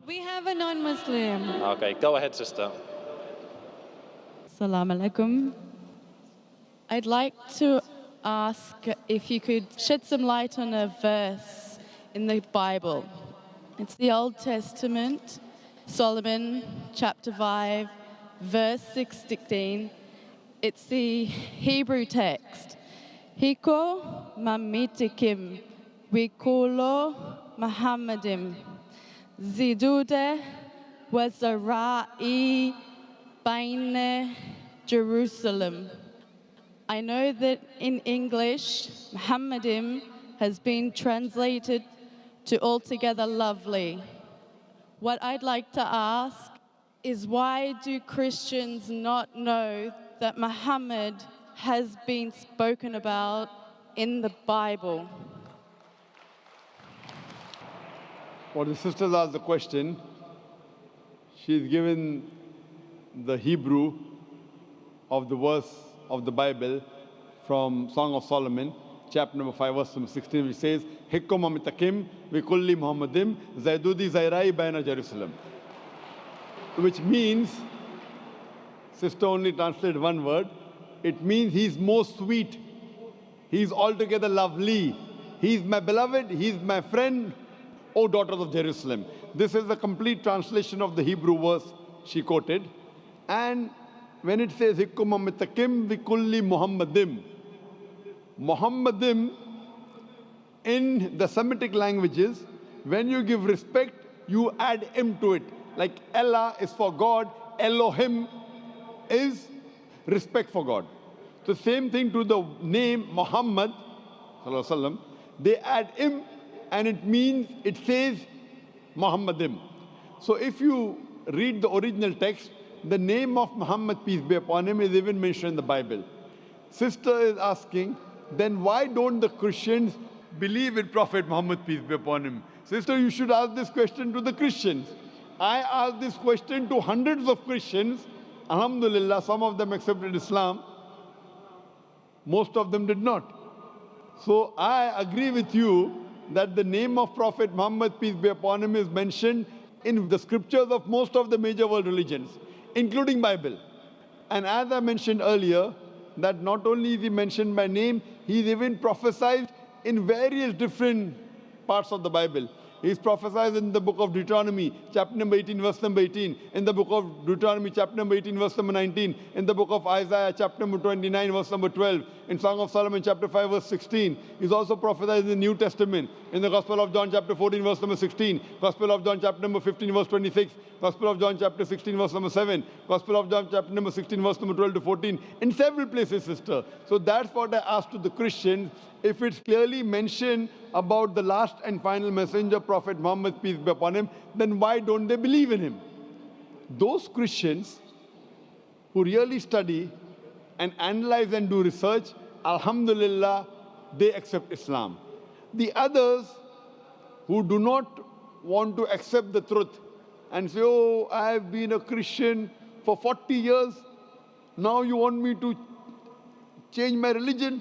We have a non-Muslim. Okay, go ahead, sister. Assalamu alaikum. I'd like to ask if you could shed some light on a verse in the Bible. It's the Old Testament, Solomon chapter 5, verse 16. It's the Hebrew text. Hiko mamitikim wikulo Muhammadim zidude wazarai baine Jerusalem. I know that in English, Muhammadim has been translated to altogether lovely. What I'd like to ask is, why do Christians not know that Muhammad has been spoken about in the Bible? Well, the sisters asked the question. She's given the Hebrew of the verse of the Bible from Song of Solomon, chapter number 5, verse number 16, which says, Hikkum amitakim vikulli Muhammadim zaidudi zairai baina Jerusalem. Which means, sister only translated one word, it means he's most sweet, he's altogether lovely, he's my beloved, he's my friend, O daughters of Jerusalem. This is the complete translation of the Hebrew verse she quoted. And when it says, Hikkum amitakim vikulli Muhammadim, Muhammadim in the Semitic languages, when you give respect, you add im to it. Like Allah is for God, Elohim is respect for God. The same thing to the name Muhammad, they add im, and it means, it says Muhammadim. So if you read the original text, the name of Muhammad, peace be upon him, is even mentioned in the Bible. Sister is asking, then why don't the Christians believe in Prophet Muhammad, peace be upon him? Sister, you should ask this question to the Christians. I asked this question to hundreds of Christians. Alhamdulillah, some of them accepted Islam. Most of them did not. So I agree with you that the name of Prophet Muhammad, peace be upon him, is mentioned in the scriptures of most of the major world religions, including Bible. And as I mentioned earlier, that not only is he mentioned by name, he is even prophesied in various different parts of the Bible. He is prophesied in the book of Deuteronomy, chapter number 18, verse number 18. In the book of Deuteronomy, chapter number 18, verse number 19. In the book of Isaiah, chapter number 29, verse number 12. In Song of Solomon, chapter 5, verse 16. He is also prophesied in the New Testament. In the Gospel of John, chapter 14, verse number 16. Gospel of John, chapter number 15, verse 26. Gospel of John, chapter 16, verse number 7. Gospel of John, chapter number 16, verse number 12 to 14. In several places, sister. So that's what I asked to the Christians. If it's clearly mentioned about the last and final messenger, Prophet Muhammad, peace be upon him, then why don't they believe in him? Those Christians who really study and analyze and do research, alhamdulillah, they accept Islam. The others who do not want to accept the truth and say, oh, I have been a Christian for 40 years, now you want me to change my religion?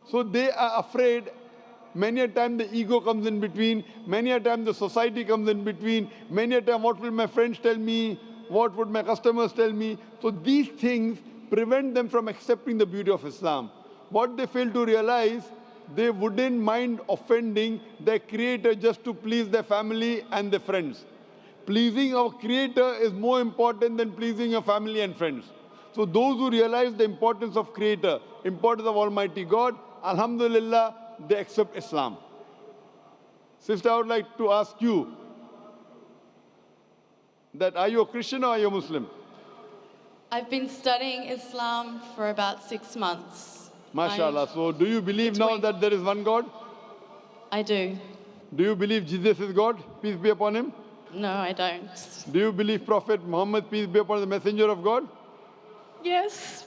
So they are afraid. Many a time the ego comes in between. Many a time the society comes in between. Many a time, what will my friends tell me? What would my customers tell me? So these things prevent them from accepting the beauty of Islam. What they fail to realize, they wouldn't mind offending their Creator just to please their family and their friends. Pleasing our Creator is more important than pleasing your family and friends. So those who realize the importance of Creator, importance of Almighty God, alhamdulillah, they accept Islam. Sister, I would like to ask you that, are you a Christian or are you a Muslim? I've been studying Islam for about 6 months. MashaAllah. So do you believe now that there is one God? I do. Do you believe Jesus is God? Peace be upon him. No, I don't. Do you believe Prophet Muhammad, peace be upon him, the messenger of God? Yes.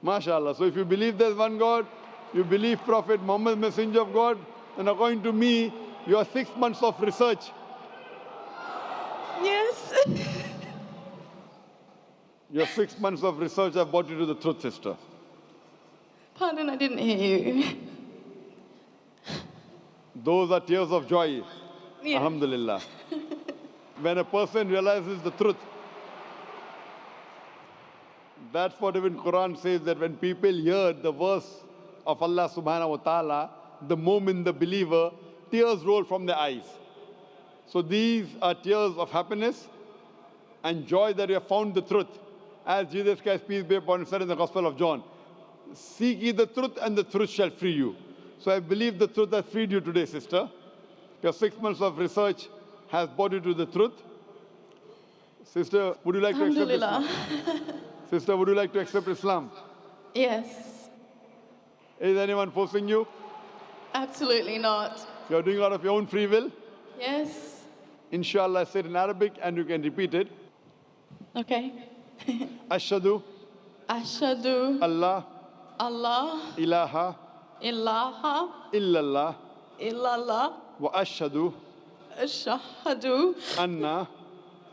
MashaAllah. So if you believe there's one God, you believe Prophet Muhammad, messenger of God, then according to me, your 6 months of research. Yes. Your 6 months of research have brought you to the truth, sister. Pardon, I didn't hear you. Those are tears of joy. Yes. Alhamdulillah. When a person realizes the truth, that's what even Quran says, that when people hear the verse of Allah subhanahu wa ta'ala, the moment the believer, tears roll from their eyes. So these are tears of happiness and joy that you have found the truth. As Jesus Christ, peace be upon him, said in the Gospel of John, seek ye the truth and the truth shall free you. So I believe the truth has freed you today, sister. Your 6 months of research has brought you to the truth. Sister, would you like to accept Islam? Sister, would you like to accept Islam? Yes. Is anyone forcing you? Absolutely not. You're doing it out of your own free will? Yes. Inshallah, I said in Arabic and you can repeat it. Okay. Ashhadu Ashhadu Allah Allah ilaha ilaha illallah illallah wa ashhadu ashhadu anna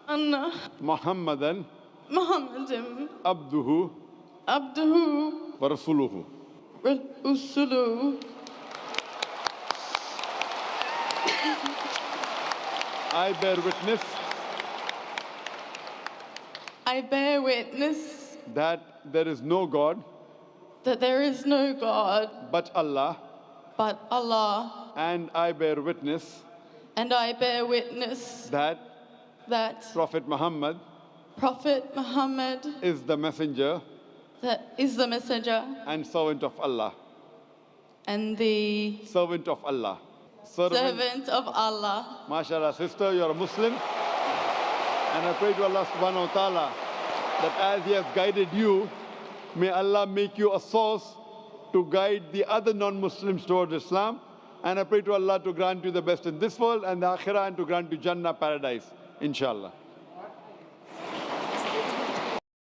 anna Muhammadan Muhammadan abduhu abduhu wa rasuluhu. rusuluhu. I bear witness I bear witness that there is no God that there is no God but Allah, but Allah, and I bear witness and I bear witness that that Prophet Muhammad Prophet Muhammad is the messenger that is the messenger and servant of Allah. and the Servant of Allah. servant of Allah. MashaAllah, sister, you're a Muslim. And I pray to Allah subhanahu wa ta'ala that as He has guided you, may Allah make you a source to guide the other non-Muslims towards Islam. And I pray to Allah to grant you the best in this world and the akhirah, and to grant you Jannah, paradise, inshallah.